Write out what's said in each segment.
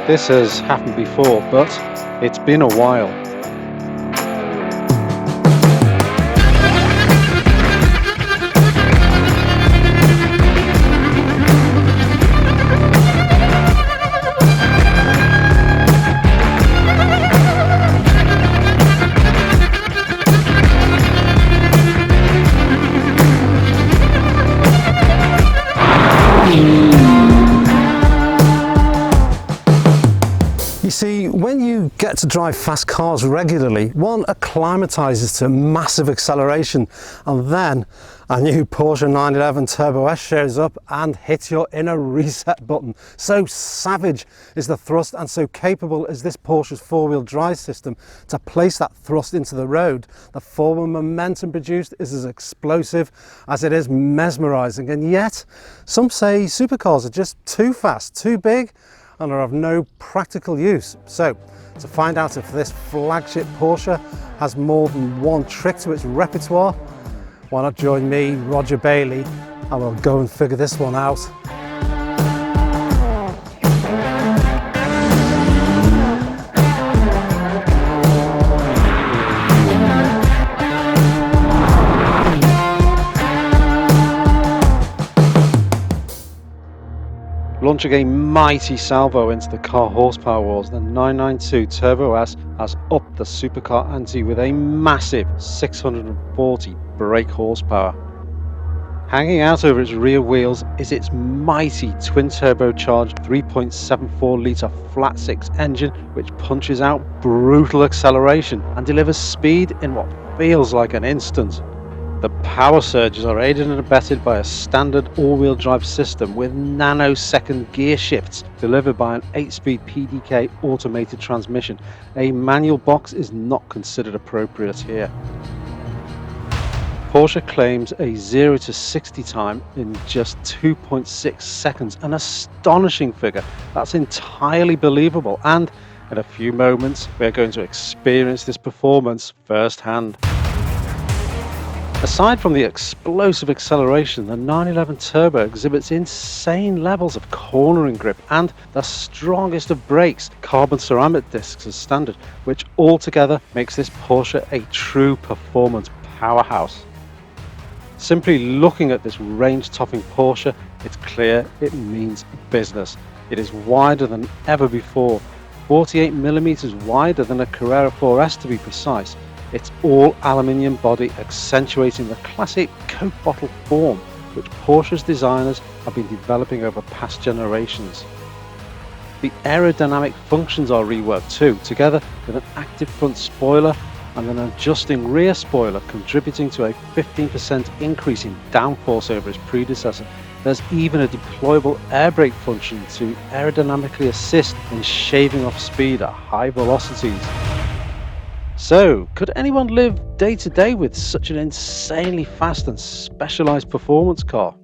This has happened before, but it's been a while. You see, when you get to drive fast cars regularly, one acclimatises to massive acceleration, and then a new Porsche 911 Turbo S shows up and hits your inner reset button. So savage is the thrust, and so capable is this Porsche's four-wheel drive system to place that thrust into the road. The forward momentum produced is as explosive as it is mesmerising, and yet some say supercars are just too fast, too big, and are of no practical use. So, to find out if this flagship Porsche has more than one trick to its repertoire, why not join me, Roger Bailey, and we'll go and figure this one out. Launching a mighty salvo into the car horsepower wars, the 992 Turbo S has upped the supercar ante with a massive 640 brake horsepower. Hanging out over its rear wheels is its mighty twin-turbocharged 3.74 litre flat six engine, which punches out brutal acceleration and delivers speed in what feels like an instant. The power surges are aided and abetted by a standard all-wheel drive system with nanosecond gear shifts delivered by an 8-speed PDK automated transmission. A manual box is not considered appropriate here. Porsche claims a 0 to 60 time in just 2.6 seconds, an astonishing figure that's entirely believable, and in a few moments we're going to experience this performance firsthand. Aside from the explosive acceleration, the 911 Turbo exhibits insane levels of cornering grip and the strongest of brakes, carbon ceramic discs as standard, which altogether makes this Porsche a true performance powerhouse. Simply looking at this range-topping Porsche, it's clear it means business. It is wider than ever before, 48mm wider than a Carrera 4S to be precise. It's all aluminium body, accentuating the classic Coke bottle form which Porsche's designers have been developing over past generations. The aerodynamic functions are reworked too, together with an active front spoiler and an adjusting rear spoiler, contributing to a 15% increase in downforce over its predecessor. There's even a deployable air brake function to aerodynamically assist in shaving off speed at high velocities. So, could anyone live day to day with such an insanely fast and specialised performance car?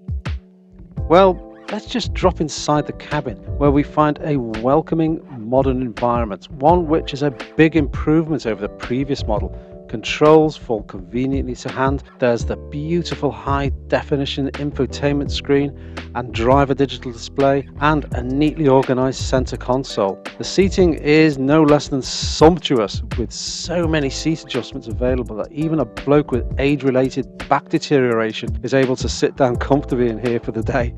Well, let's just drop inside the cabin, where we find a welcoming modern environment, one which is a big improvement over the previous model. Controls fall conveniently to hand. There's the beautiful high definition infotainment screen and driver digital display, and a neatly organised centre console. The seating is no less than sumptuous, with so many seat adjustments available that even a bloke with age-related back deterioration is able to sit down comfortably in here for the day.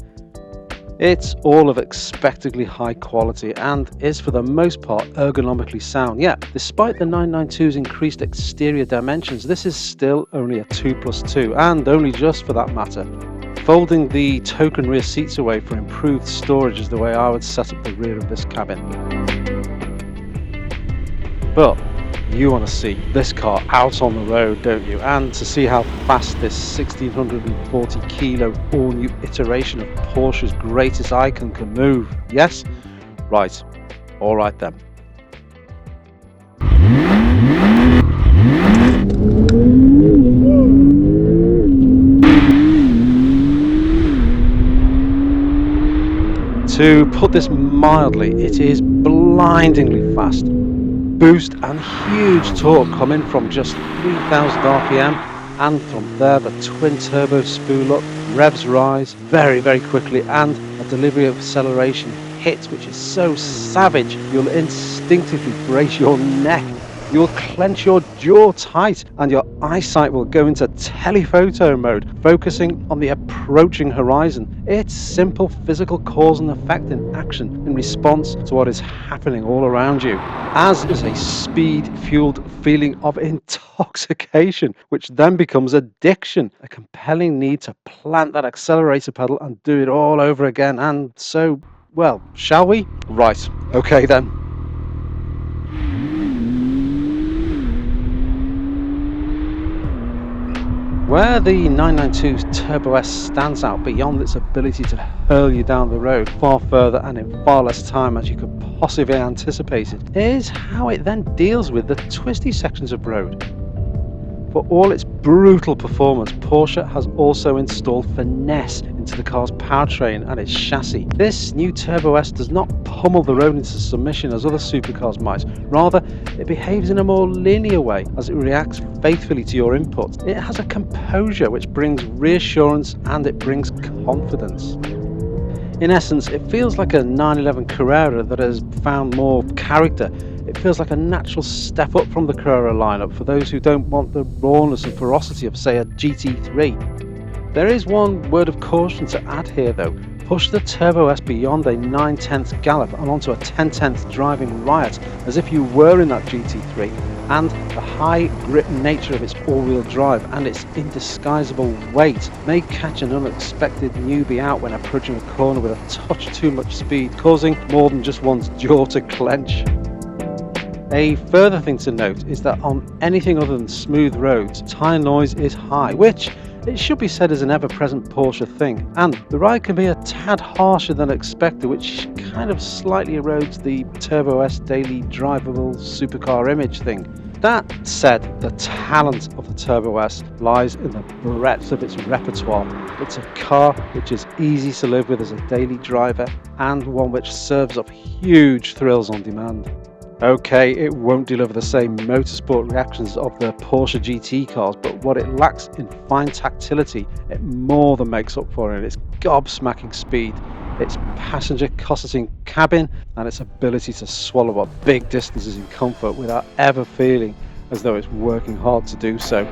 It's all of expectedly high quality and is for the most part ergonomically sound. Yet, despite the 992's increased exterior dimensions, this is still only a 2+2, and only just for that matter. Folding the token rear seats away for improved storage is the way I would set up the rear of this cabin. But you want to see this car out on the road, don't you? And to see how fast this 1640 kilo all-new iteration of Porsche's greatest icon can move. Yes? Right. All right then. To put this mildly, it is blindingly fast. Boost and huge torque come in from just 3000 RPM, and from there the twin turbo spool up, revs rise very quickly, and a delivery of acceleration hit, which is so savage, you'll instinctively brace your neck. You'll clench your jaw tight and your eyesight will go into telephoto mode, focusing on the approaching horizon. It's simple physical cause and effect in action in response to what is happening all around you. As is a speed-fueled feeling of intoxication, which then becomes addiction, a compelling need to plant that accelerator pedal and do it all over again. And so, well, shall we? Right, okay then. Where the 992 Turbo S stands out beyond its ability to hurl you down the road far further and in far less time as you could possibly anticipate it, is how it then deals with the twisty sections of road. For all its brutal performance, Porsche has also installed finesse into the car's powertrain and its chassis. This new Turbo S does not pummel the road into submission as other supercars might. Rather, it behaves in a more linear way as it reacts faithfully to your input. It has a composure which brings reassurance and it brings confidence. In essence, it feels like a 911 Carrera that has found more character. It feels like a natural step up from the Carrera lineup for those who don't want the rawness and ferocity of, say, a GT3. There is one word of caution to add here though. Push the Turbo S beyond a 9/10 gallop and onto a 10/10 driving riot as if you were in that GT3, and the high grip nature of its all-wheel drive and its indisguisable weight may catch an unexpected newbie out when approaching a corner with a touch too much speed, causing more than just one's jaw to clench. A further thing to note is that on anything other than smooth roads, tyre noise is high, which it should be said is an ever-present Porsche thing, and the ride can be a tad harsher than expected, which kind of slightly erodes the Turbo S daily drivable supercar image thing. That said, the talent of the Turbo S lies in the breadth of its repertoire. It's a car which is easy to live with as a daily driver and one which serves up huge thrills on demand. Okay, it won't deliver the same motorsport reactions of the Porsche GT cars, but what it lacks in fine tactility, it more than makes up for in its gobsmacking speed, its passenger cosseting cabin, and its ability to swallow up big distances in comfort without ever feeling as though it's working hard to do so.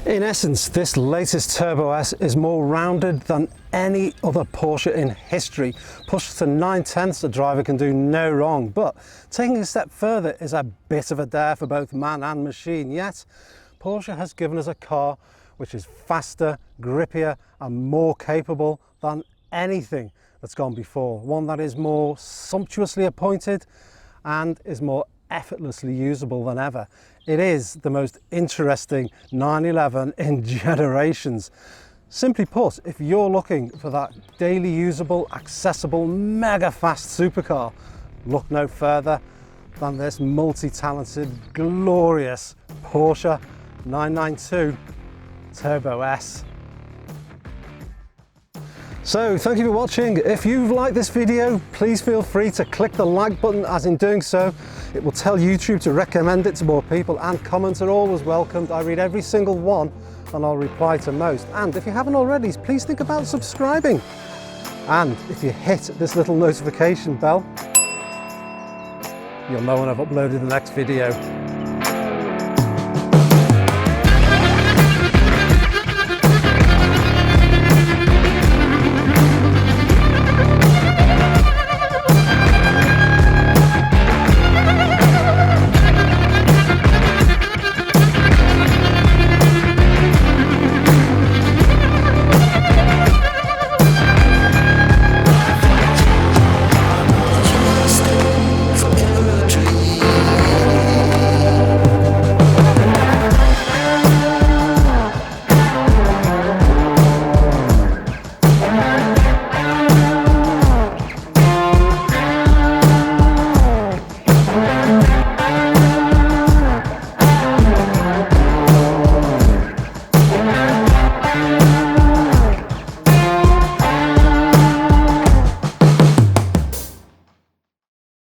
In essence, this latest Turbo S is more rounded than any other Porsche in history. Pushed to 9/10, the driver can do no wrong, but taking a step further is a bit of a dare for both man and machine. Yet, Porsche has given us a car which is faster, grippier and more capable than anything that's gone before. One that is more sumptuously appointed and is more effortlessly usable than ever. It is the most interesting 911 in generations. Simply put, if you're looking for that daily usable, accessible, mega fast supercar, look no further than this multi-talented, glorious Porsche 992 Turbo S. So thank you for watching. If you've liked this video, please feel free to click the like button, as in doing so it will tell YouTube to recommend it to more people, and comments are always welcomed. I read every single one and I'll reply to most. And if you haven't already, please think about subscribing. And if you hit this little notification bell, you'll know when I've uploaded the next video.